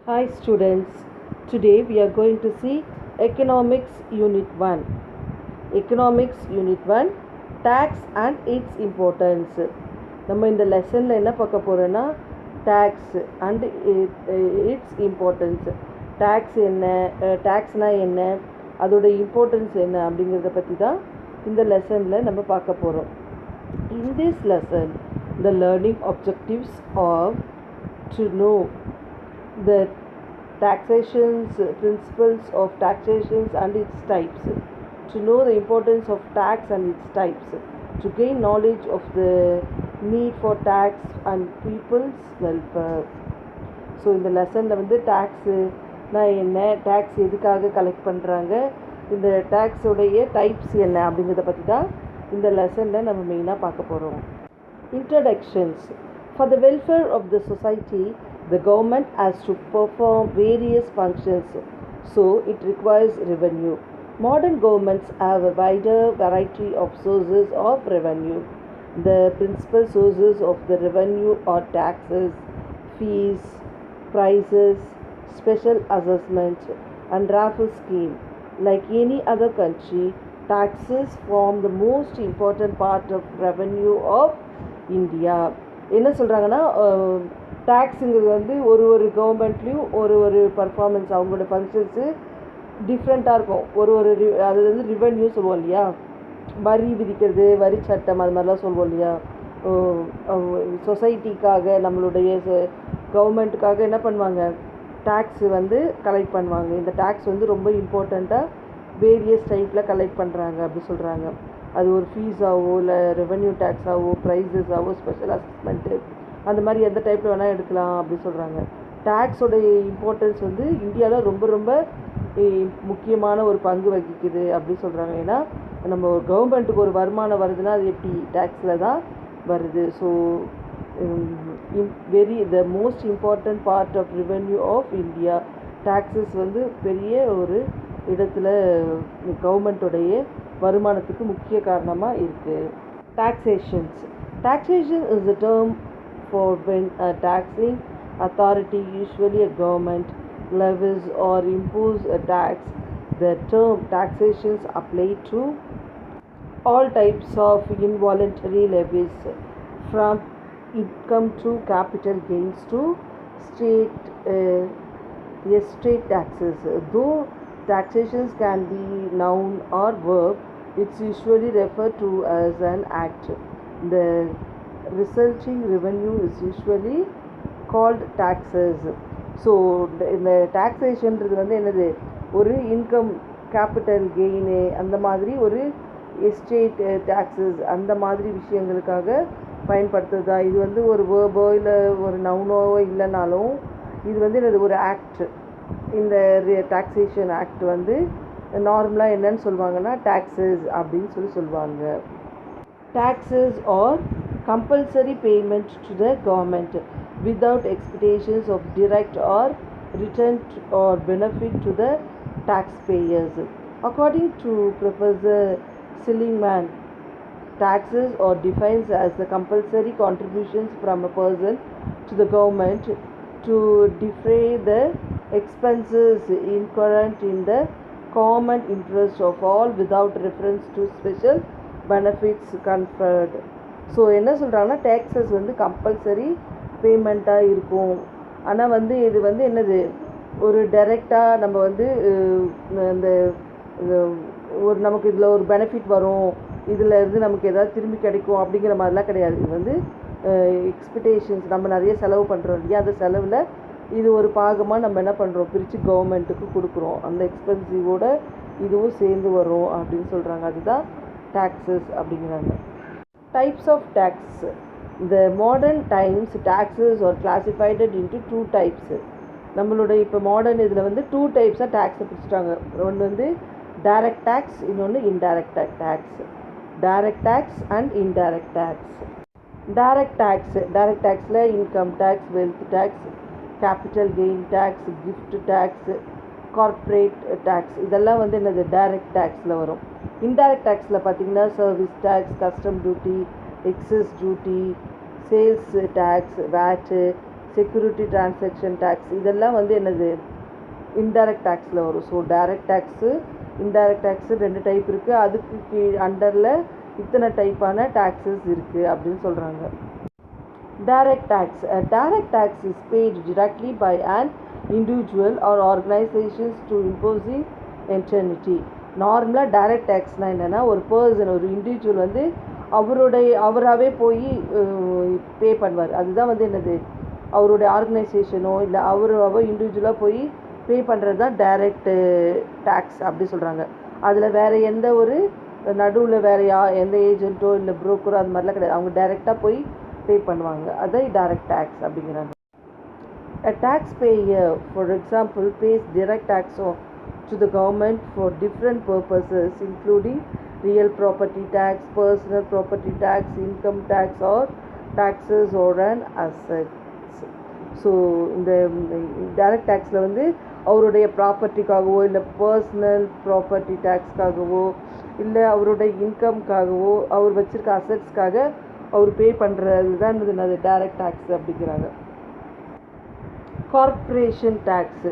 Hi students, today we are going to see Economics Unit 1. Economics Unit 1 Tax and its importance. நம்ம இந்த லெசனில் என்ன பார்க்க போகிறோன்னா tax and its importance. Tax என்ன, டேக்ஸ்னால் என்ன, அதோட இம்பார்ட்டன்ஸ் என்ன அப்படிங்கிறத பற்றி தான் இந்த லெசனில் நம்ம பார்க்க போகிறோம். In this lesson, the learning objectives are to know the taxations, principles of taxations and its types, to know the importance of tax and its types, to gain knowledge of the need for tax and people's welfare. So இந்த லெசனில் வந்து டேக்ஸுனா என்ன, tax எதுக்காக collect பண்ணுறாங்க, இந்த டேக்ஸோடைய types என்ன அப்படிங்கிறத பற்றி தான் இந்த லெசனில் நம்ம மெயினாக பார்க்க போகிறோம். Introductions. For the welfare of the society, the government has to perform various functions, so it requires revenue. Modern governments have a wider variety of sources of revenue. The principal sources of the revenue are taxes, fees, prices, special assessments, and raffle scheme. Like any other country, taxes form the most important part of revenue of India. என்ன சொல்கிறாங்கன்னா, டேக்ஸுங்கிறது வந்து ஒரு கவர்மெண்ட்லேயும் ஒரு performance, அவங்களோட functions டிஃப்ரெண்ட்டாக இருக்கும். அது வந்து ரிவென்யூ சொல்லுவோம் இல்லையா, வரி விதிக்கிறது, வரி சட்டம், அது மாதிரிலாம் சொல்லுவோம் இல்லையா. சொசைட்டிக்காக, நம்மளுடைய கவர்மெண்ட்டுக்காக என்ன பண்ணுவாங்க, டேக்ஸு வந்து கலெக்ட் பண்ணுவாங்க. இந்த டேக்ஸ் வந்து ரொம்ப இம்பார்ட்டண்ட்டாக வேரியஸ் டைப்பில் கலெக்ட் பண்ணுறாங்க அப்படி சொல்கிறாங்க. அது ஒரு ஃபீஸாகவோ இல்லை ரெவென்யூ டேக்ஸாகவோ, ப்ரைஸஸாகவோ, ஸ்பெஷல் அசஸ்மெண்ட்டு, அந்த மாதிரி எந்த டைப்பில் வேணால் எடுக்கலாம் அப்படி சொல்கிறாங்க. டேக்ஸோடைய இம்பார்ட்டன்ஸ் வந்து இந்தியாவில் ரொம்ப ரொம்ப முக்கியமான ஒரு பங்கு வகிக்குது அப்படி சொல்கிறாங்க. ஏன்னா நம்ம ஒரு கவர்மெண்ட்டுக்கு ஒரு வருமானம் வருதுன்னா அது எப்படி, டேக்ஸில் தான் வருது. So the most important part of revenue of India. Taxes வந்து பெரிய ஒரு இடத்துல கவர்மெண்ட்டோடைய வருமானத்துக்கு முக்கிய காரணமாக இருக்குது. Taxations. Taxation is a term for when a taxing authority, usually a government, levies or impose a tax. The term taxations apply to all types of involuntary levies, from income to capital gains to state estate taxes. Though taxations can be noun or verb, it's usually referred to as an act. The resulting revenue is usually called taxes. So இந்த டாக்ஸேஷன்றது வந்து என்னது, ஒரு income, capital gain, அந்த மாதிரி ஒரு estate taxes, அந்த மாதிரி விஷயங்களுக்காக பயன்படுத்துறதா. இது வந்து ஒரு வேர்போ இல்லை ஒரு நவுனோ இல்லைனாலும் இது வந்து என்னது, ஒரு ஆக்ட். இந்த டாக்ஸேஷன் ஆக்ட் வந்து நார்மலாக என்னன்னு சொல்லுவாங்கன்னா taxes அப்படின்னு சொல்லுவாங்க. Taxes are compulsory payment to the government without expectations of direct or return or benefit to the taxpayers. According to Professor Seligman, taxes are defined as the compulsory contributions from a person to the government to defray the expenses incurred in the common interest of all without reference to special benefits conferred. So என்ன சொல்கிறாங்கன்னா, taxes வந்து compulsory பேமெண்ட்டாக இருக்கும். ஆனால் வந்து இது வந்து என்னது, ஒரு டைரெக்டாக நம்ம வந்து இந்த ஒரு நமக்கு இதில் ஒரு பெனிஃபிட் வரும், இதில் இருந்து நமக்கு ஏதாவது திரும்பி கிடைக்கும் அப்படிங்கிற மாதிரிலாம் கிடையாது. இது வந்து எக்ஸ்பெக்டேஷன்ஸ், நம்ம நிறைய செலவு பண்ணுறோம் இல்லையா, அந்த செலவில் இது ஒரு பாகமாக நம்ம என்ன பண்ணுறோம், பிரித்து கவர்மெண்ட்டுக்கு கொடுக்குறோம். அந்த எக்ஸ்பென்சிவோட இதுவும் சேர்ந்து வரும் அப்படின்னு சொல்கிறாங்க. அதுதான் taxes அப்படிங்கிறாங்க. Types of tax. The modern times taxes are classified into two types. நம்மளோட இப்போ மாடர்ன் இதில் வந்து டூ டைப்ஸாக டேக்ஸை பிரிச்சுட்டாங்க. ஒன்று வந்து டைரக்ட் டேக்ஸ், இன்னொன்று indirect tax. Direct tax and indirect tax. Direct டேக்ஸில் income tax, wealth tax, capital gain tax, gift tax, corporate tax, இதெல்லாம் வந்து என்னது, டைரக்ட் டேக்ஸில் வரும். இன்டைரக்ட் டேக்ஸில் பார்த்திங்கன்னா service tax, custom duty, excise duty, sales tax, VAT, security transaction tax, இதெல்லாம் வந்து என்னது இன்டைரக்ட் டேக்ஸில் வரும். So direct tax indirect tax 2 type இருக்குது. அதுக்கு அண்டரில் இத்தனை டைப்பான டேக்ஸஸ் இருக்குது அப்படின்னு சொல்கிறாங்க. Direct tax. Direct tax is paid directly by an individual or organizations to imposing entity. நார்மலாக டைரக்ட் டேக்ஸ்னால் என்னென்னா ஒரு பர்சன், ஒரு இண்டிவிஜுவல் வந்து அவராகவே போய் பே பண்ணுவார். அதுதான் வந்து என்னது அவருடைய ஆர்கனைசேஷனோ இல்லை அவராகவோ இண்டிவிஜுவலாக போய் பே பண்ணுறது தான் டைரக்ட் டேக்ஸ் அப்படி சொல்கிறாங்க. அதில் வேறு எந்த ஒரு நடுவில் வேறு எந்த ஏஜென்ட்டோ இல்லை புரோக்கரோ அது மாதிரிலாம் கிடையாது. அவங்க டைரெக்டாக போய் பே பண்ணுவாங்க. அதான் டைரக்ட் டேக்ஸ் அப்படிங்கிறாங்க. A taxpayer, for example, pays direct tax to the government for different purposes, including real property tax, personal property tax, income tax, or taxes or an assets. So இந்த டைரக்ட் டேக்ஸில் வந்து அவருடைய ப்ராப்பர்ட்டிக்காகவோ இல்லை personal property டேக்ஸ்க்காகவோ இல்லை அவருடைய இன்கம்காகவோ அவர் வச்சுருக்க அசட்ஸ்க்காக அவர் பே பண்ணுறது தான் என்னது டைரக்ட் டேக்ஸ் அப்படிங்கிறாங்க. Corporation tax.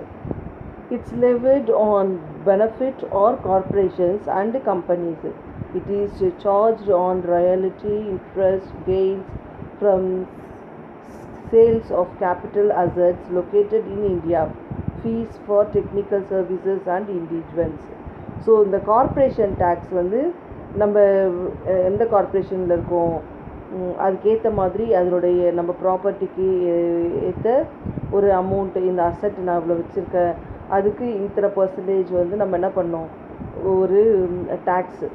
It's levied on benefit or corporations and companies. It is charged on royalty, interest, gains from sales of capital assets located in India, fees for technical services and individuals. So இந்த corporation tax வந்து நம்ம எந்த கார்ப்பரேஷனில் இருக்கோம் அதுக்கேற்ற மாதிரி அதனுடைய நம்ம ப்ராப்பர்ட்டிக்கு ஏற்ற ஒரு அமௌண்ட்டு, இந்த அசட் நான் இவ்வளோ வச்சுருக்கேன் அதுக்கு இத்தனை பர்சன்டேஜ் வந்து நம்ம என்ன பண்ணோம் ஒரு டேக்ஸு,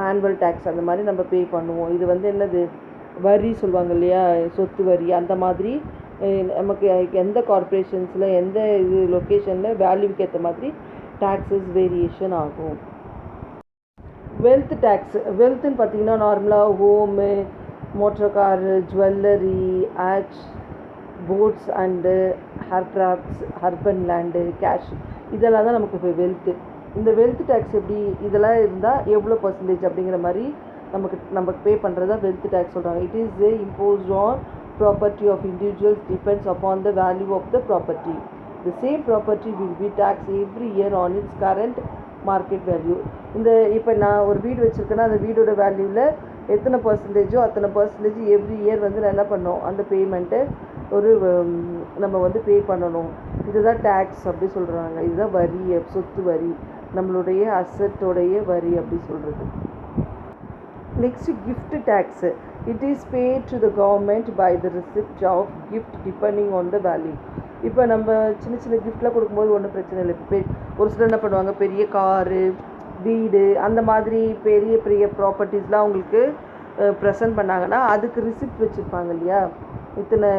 ஆனுவல் டேக்ஸ் அந்த மாதிரி நம்ம பே பண்ணுவோம். இது வந்து என்னது வரி சொல்லுவாங்க இல்லையா, சொத்து வரி. அந்த மாதிரி நமக்கு எந்த கார்ப்பரேஷன்ஸில் எந்த இது லொக்கேஷனில் வேல்யூக்கு ஏற்ற மாதிரி டேக்ஸஸ் வேரியேஷன் ஆகும். Wealth tax. வெல்த்துன்னு பார்த்தீங்கன்னா நார்மலாக ஹோமு, மோட்டர் காரு, ஜுவல்லரி, ஆச், boats and aircrafts, urban land, cash, இதெல்லாம் தான் நமக்கு இப்போ வெல்த்து. இந்த வெல்த் டேக்ஸ் எப்படி இதெல்லாம் இருந்தால் எவ்வளோ பர்சன்டேஜ் அப்படிங்கிற மாதிரி நமக்கு பே பண்ணுறதா வெல்த் டேக்ஸ் சொல்கிறாங்க. It is imposed on property of individuals depends upon the value of the property. The same property will be tax every year on its current market value. இந்த இப்போ நான் ஒரு வீடு வச்சுருக்கேன்னா அந்த வீடோட வேல்யூவில் எத்தனை பர்சன்டேஜோ அத்தனை பர்சன்டேஜ் எவ்ரி இயர் வந்து நான் என்ன பண்ணோம் அந்த பேமெண்ட்டை ஒரு நம்ம வந்து பே பண்ணணும். இதுதான் டேக்ஸ் அப்படி சொல்கிறாங்க. இதுதான் வரி, சொத்து வரி, நம்மளுடைய அசட்டோடைய வரி அப்படி சொல்கிறது. Next gift tax. It is paid to the government by the receipt of gift depending on the value. இப்போ நம்ம சின்ன சின்ன கிஃப்ட்லாம் கொடுக்கும்போது ஒன்றும் பிரச்சனை இல்லை. இப்போ ஒரு சிலர் என்ன பண்ணுவாங்க, பெரிய காரு, வீடு, அந்த மாதிரி பெரிய பெரிய ப்ராப்பர்ட்டிஸ்லாம் அவங்களுக்கு ப்ரெசென்ட் பண்ணாங்கன்னா அதுக்கு ரிசிப்ட் வச்சுருப்பாங்க இல்லையா, இத்தனை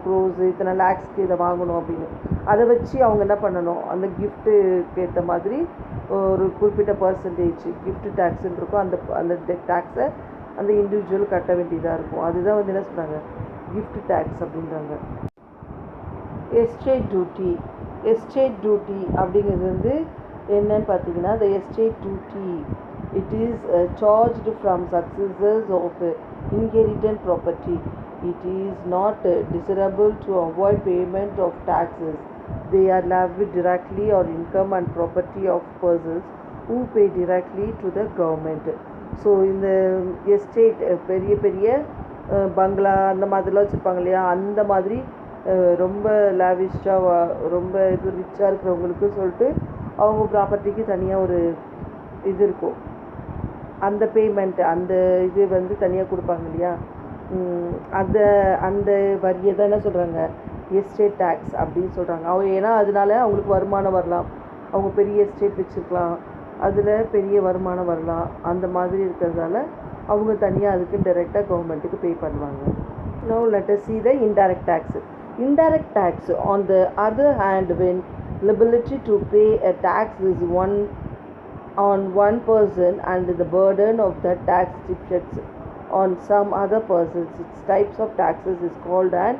க்ரோஸ், இத்தனை லேக்ஸ்க்கு இதை வாங்கணும் அப்படின்னு. அதை வச்சு அவங்க என்ன பண்ணணும், அந்த கிஃப்ட்டுக்கு ஏற்ற மாதிரி ஒரு குறிப்பிட்ட பர்சன்டேஜ் கிஃப்ட் டேக்ஸுன்னு இருக்கும். அந்த டேக்ஸை அந்த இண்டிவிஜுவல் கட்ட வேண்டியதாக இருக்கும். அதுதான் வந்து என்ன சொல்கிறாங்க கிஃப்ட் டேக்ஸ் அப்படின்றாங்க. Estate duty. எஸ்டேட் டியூட்டி அப்படிங்கிறது வந்து என்னன்னு பார்த்தீங்கன்னா, the estate duty it is charged from successors of inherited property. It is not desirable to avoid payment of taxes. They are levied directly on income and property of persons who pay directly to the government. So இந்த estate பெரிய பெரிய பங்களா அந்த மாதிரிலாம் வச்சுருப்பாங்க இல்லையா, அந்த மாதிரி ரொம்ப லேவிஷ்டாக ரொம்ப இது ரிச்சாக இருக்கிறவங்களுக்கு சொல்லிட்டு அவங்க ப்ராப்பர்ட்டிக்கு தனியாக ஒரு இது இருக்கும். அந்த பேமெண்ட் அந்த இது வந்து தனியாக கொடுப்பாங்க இல்லையா, அந்த வரியை தான் என்ன சொல்கிறாங்க எஸ்டேட் டேக்ஸ் அப்படின்னு சொல்கிறாங்க. அவங்க ஏன்னா அதனால அவங்களுக்கு வருமானம் வரலாம், அவங்க பெரிய எஸ்டேட் வச்சுருக்கலாம், அதில் பெரிய வருமானம் வரலாம். அந்த மாதிரி இருக்கிறதால அவங்க தனியாக அதுக்கு டைரெக்டாக கவர்மெண்ட்டுக்கு பே பண்ணுவாங்க. Now let us see the indirect tax. Indirect tax, on the other hand, when liability to pay a tax is on one person and the burden of that tax shifts on some other persons, its types of taxes is called an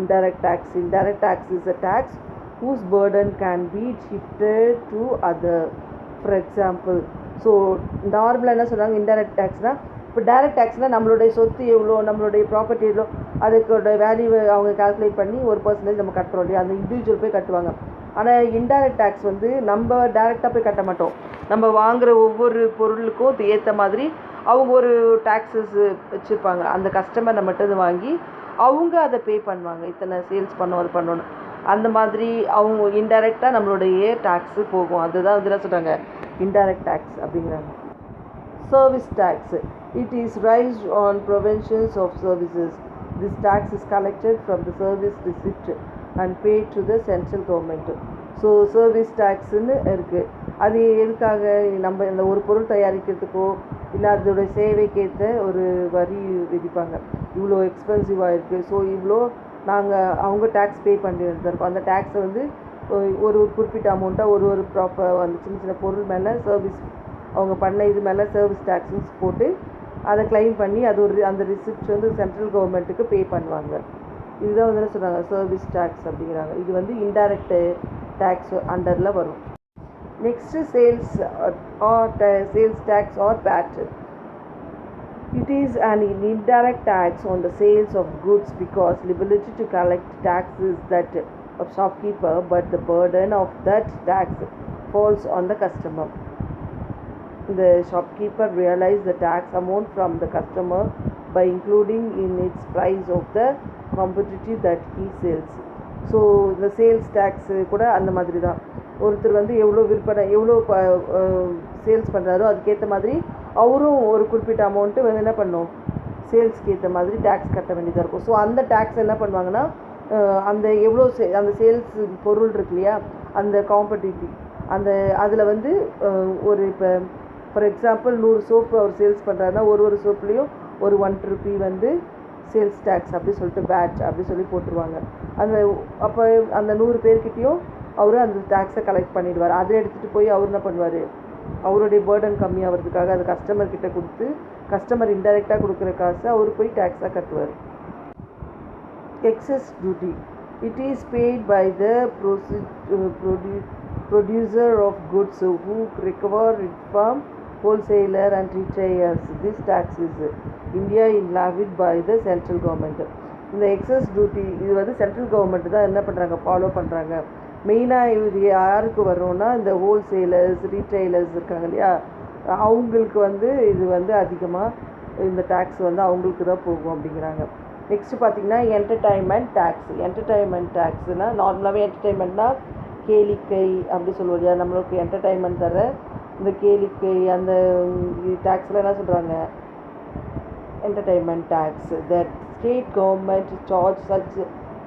indirect tax. Indirect tax is a tax whose burden can be shifted to other. For example, so நார்மலாக என்ன சொல்கிறாங்க, indirect டேக்ஸ்னால் இப்போ direct டேக்ஸ்னால் நம்மளுடைய சொத்து எவ்வளோ, நம்மளுடைய property எவ்வளோ, அதுக்கோட வேல்யூவை அவங்க கால்குலேட் பண்ணி ஒரு பர்சன்டேஜ் நம்ம கட்டுறோம் இல்லையா, அந்த இண்டிவிஜுவல் போய் கட்டுவாங்க. ஆனால் இன்டைரக்ட் டேக்ஸ் வந்து நம்ம டைரெக்டாக போய் கட்ட மாட்டோம். நம்ம வாங்குகிற ஒவ்வொரு பொருளுக்கும் ஏற்ற மாதிரி அவங்க ஒரு டேக்ஸஸ் வச்சுருப்பாங்க. அந்த கஸ்டமர் நம்மகிட்ட வாங்கி அவங்க அதை பே பண்ணுவாங்க, இத்தனை சேல்ஸ் பண்ணோம் அது பண்ணணும். அந்த மாதிரி அவங்க இன்டைரக்டாக நம்மளுடைய டேக்ஸு போகும். அதுதான் இதில் சொல்கிறாங்க இன்டைரக்ட் டேக்ஸ் அப்படிங்கிறாங்க. Service tax, it is raised on provisions of services. This tax is collected from the service receipt and paid to the central government. So service டேக்ஸுன்னு இருக்குது. அது எதுக்காக, நம்ம இந்த ஒரு பொருள் தயாரிக்கிறதுக்கோ இல்லை அதோடைய சேவைக்கேற்ற ஒரு வரி விதிப்பாங்க. இவ்வளோ எக்ஸ்பென்சிவாக இருக்குது, ஸோ இவ்வளோ நாங்கள் அவங்க டேக்ஸ் பே பண்ணிட்டு இருக்கோம். அந்த டேக்ஸை வந்து ஒரு குறிப்பிட்ட அமௌண்ட்டாக ஒரு ப்ராப்பர் அந்த சின்ன சின்ன பொருள் மேலே சர்வீஸ் அவங்க பண்ண இது மேலே சர்வீஸ் டேக்ஸுன்னு போட்டு அதை கிளைம் பண்ணி அது அந்த ரிசிப்ட் வந்து சென்ட்ரல் கவர்மெண்ட்டுக்கு பே பண்ணுவாங்க. இதுதான் வந்து என்ன சொல்கிறாங்க சர்வீஸ் டேக்ஸ் அப்படிங்கிறாங்க. இது வந்து இன்டைரக்ட் டேக்ஸ் அண்டரில் வரும். Next sales tax are paid. It is an indirect tax on the sales of goods because liability to collect tax is that of shopkeeper, but the burden of that tax falls on the customer. The shopkeeper realizes the tax amount from the customer by including in its price of the commodity that he sells. So இந்த sales tax கூட அந்த மாதிரி தான். ஒருத்தர் வந்து எவ்வளோ விற்பனை எவ்வளோ சேல்ஸ் பண்ணுறாரோ அதுக்கேற்ற மாதிரி அவரும் ஒரு குறிப்பிட்ட அமௌண்ட்டு வந்து என்ன பண்ணும், சேல்ஸ்க்கு ஏற்ற மாதிரி டேக்ஸ் கட்ட வேண்டியதாக இருக்கும். ஸோ அந்த டேக்ஸ் என்ன பண்ணுவாங்கன்னா அந்த எவ்வளோ அந்த சேல்ஸ் பொருள் இருக்கு இல்லையா, அந்த காம்படிட்டி அந்த அதில் வந்து ஒரு இப்போ ஃபார் எக்ஸாம்பிள் 100 சோப்பு அவர் சேல்ஸ் பண்ணுறாருன்னா ஒரு சோப்புலேயும் ஒரு 1 ரூபி வந்து சேல்ஸ் டேக்ஸ் அப்படி சொல்லிட்டு பேட் அப்படி சொல்லி போட்டுருவாங்க. அப்போ அந்த 100 பேர்கிட்டையும் அவர் அந்த டேக்ஸை கலெக்ட் பண்ணிடுவார். அதை எடுத்துகிட்டு போய் அவர் என்ன பண்ணுவார், அவருடைய பேர்டன் கம்மியாகிறதுக்காக அது கஸ்டமர்கிட்ட கொடுத்து கஸ்டமர் இன்டைரக்டாக கொடுக்குற காசை அவர் போய் டேக்ஸாக கட்டுவார். Excise duty, it is paid by the producer of goods who recover it from wholesaler and retailers. This tax is India is levied by the central government. இந்த எக்ஸஸ் டியூட்டி இது வந்து சென்ட்ரல் கவர்மெண்ட் தான் என்ன பண்ணுறாங்க, follow பண்ணுறாங்க. மெயினாக இது யாருக்கு வரும்னா இந்த ஹோல்சேலர்ஸ் ரீட்டைலர்ஸ் இருக்காங்க இல்லையா, அவங்களுக்கு வந்து இது வந்து அதிகமாக இந்த டேக்ஸ் வந்து அவங்களுக்கு தான் போகும் அப்படிங்கிறாங்க. நெக்ஸ்ட்டு பார்த்திங்கன்னா என்டர்டைன்மெண்ட் டேக்ஸ்னால் நார்மலாகவே என்டர்டைன்மெண்ட்னா கேளிக்கை அப்படி சொல்லுவோம் இல்லையா, நம்மளுக்கு என்டர்டைன்மெண்ட் தர இந்த கேளிக்கை அந்த டேக்ஸில் என்ன சொல்கிறாங்க entertainment tax. That state government charge such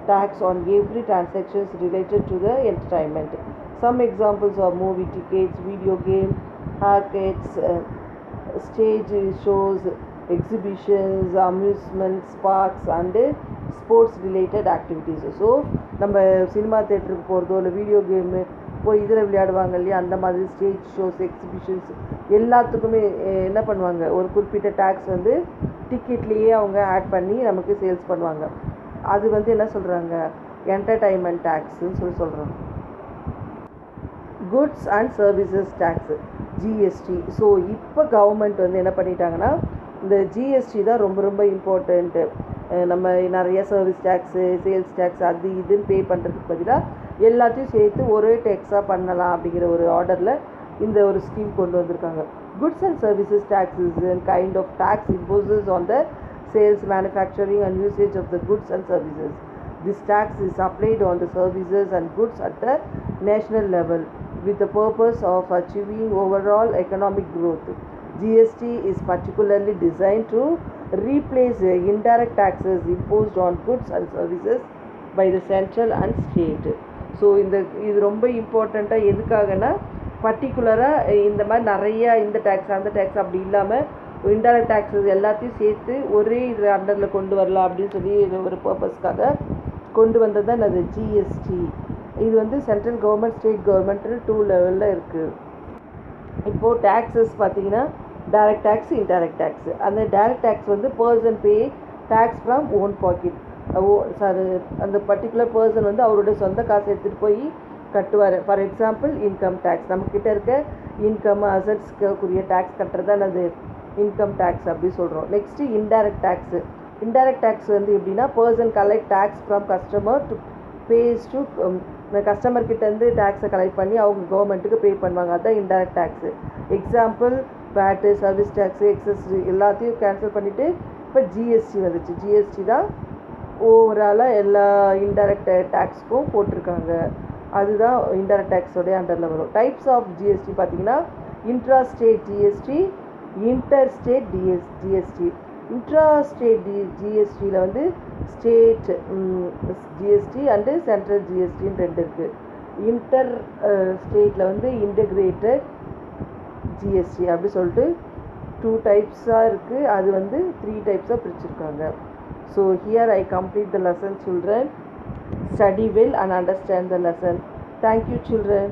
tax on every transactions related to the entertainment. Some examples are movie tickets, video game, haircuts, stage shows, exhibitions, amusements, parks and sports related activities. So நம்ம cinema தேட்டருக்கு போகிறதோ இல்லை video game போய் இதில் விளையாடுவாங்க இல்லையா, அந்த மாதிரி ஸ்டேஜ் ஷோஸ் எக்ஸிபிஷன்ஸ் எல்லாத்துக்குமே என்ன பண்ணுவாங்க, ஒரு குறிப்பிட்ட டேக்ஸ் வந்து டிக்கெட்லேயே அவங்க ஆட் பண்ணி நமக்கு சேல்ஸ் பண்ணுவாங்க. அது வந்து என்ன சொல்கிறாங்க என்டர்டைன்மெண்ட் டேக்ஸுன்னு சொல்கிறாங்க. Goods and services tax GST. So இப்போ கவர்மெண்ட் வந்து என்ன பண்ணிட்டாங்கன்னா இந்த ஜிஎஸ்டி தான் ரொம்ப ரொம்ப இம்பார்ட்டண்ட்டு. நம்ம நிறைய சர்வீஸ் டேக்ஸு சேல்ஸ் டேக்ஸ் அது இதுன்னு பே பண்ணுறதுக்கு பதிலாக எல்லாத்தையும் சேர்த்து ஒரே டேக்ஸாக பண்ணலாம் அப்படிங்கிற ஒரு ஆர்டரில் இந்த ஒரு ஸ்கீம் கொண்டு வந்திருக்காங்க. Goods and services tax is a kind of tax imposed on the sales, manufacturing and usage of the goods and services. This tax is applied on the services and goods at the national level with the purpose of achieving overall economic growth. GST is particularly designed to replace indirect taxes imposed on goods and services by the central and state. So இது ரொம்ப இம்பார்ட்டண்ட்டாக எதுக்காகனா பர்டிகுலராக இந்த மாதிரி நிறையா இந்த tax அந்த டேக்ஸ் அப்படி இல்லாமல் இன்டைரக்ட் டேக்ஸஸ் எல்லாத்தையும் சேர்த்து ஒரே இது அண்டரில் கொண்டு வரலாம் அப்படின்னு சொல்லி ஒரு பர்பஸ்க்காக கொண்டு வந்தது தான் அது ஜிஎஸ்டி. இது வந்து சென்ட்ரல் கவர்மெண்ட் ஸ்டேட் கவர்மெண்ட்டு 2 லெவலில் இருக்குது. இப்போது டேக்ஸஸ் பார்த்திங்கன்னா டைரக்ட் டேக்ஸ் இன்டைரக்ட் டேக்ஸு. அந்த டைரக்ட் டேக்ஸ் வந்து person pay tax from own pocket. அந்த பர்டிகுலர் பர்சன் வந்து அவருடைய சொந்த காசை எடுத்துகிட்டு போய் கட்டுவார். ஃபார் எக்ஸாம்பிள் இன்கம் டேக்ஸ், நம்மக்கிட்ட இருக்க இன்கம் அசட்ஸ்க்குரிய டேக்ஸ் கட்டுறது தான் அது இன்கம் டேக்ஸ் அப்படி சொல்கிறோம். Next indirect tax. Indirect tax வந்து எப்படின்னா person collect tax from customer to pass to customer கிட்டேருந்து டேக்ஸை கலெக்ட் பண்ணி அவங்க கவர்மெண்ட்டுக்கு பே பண்ணுவாங்க. அதுதான் indirect tax. Example VAT, service tax, excise எல்லாத்தையும் கேன்சல் பண்ணிவிட்டு இப்போ ஜிஎஸ்டி வந்துச்சு. ஜிஎஸ்டி தான் ஓவராலாக எல்லா இன்டைரக்ட் டேக்ஸ்க்கும் போட்டிருக்காங்க. அதுதான் இன்டைரக்ட் டேக்ஸோடைய அண்டரில் வரும். டைப்ஸ் ஆஃப் ஜிஎஸ்டி பார்த்தீங்கன்னா intra state GST, inter state GST. Intra state ஜிஎஸ்டியில் வந்து ஸ்டேட் ஜிஎஸ்டி அண்டு சென்ட்ரல் ஜிஎஸ்டின்னு ரெண்டு இருக்குது. இன்டர் ஸ்டேட்டில் வந்து இன்டகிரேட்டட் ஜிஎஸ்டி அப்படி சொல்லிட்டு 2 டைப்ஸாக இருக்குது. அது வந்து 3 டைப்ஸாக பிரிச்சுருக்காங்க. So here I complete the lesson children. Study well and understand the lesson. Thank you children.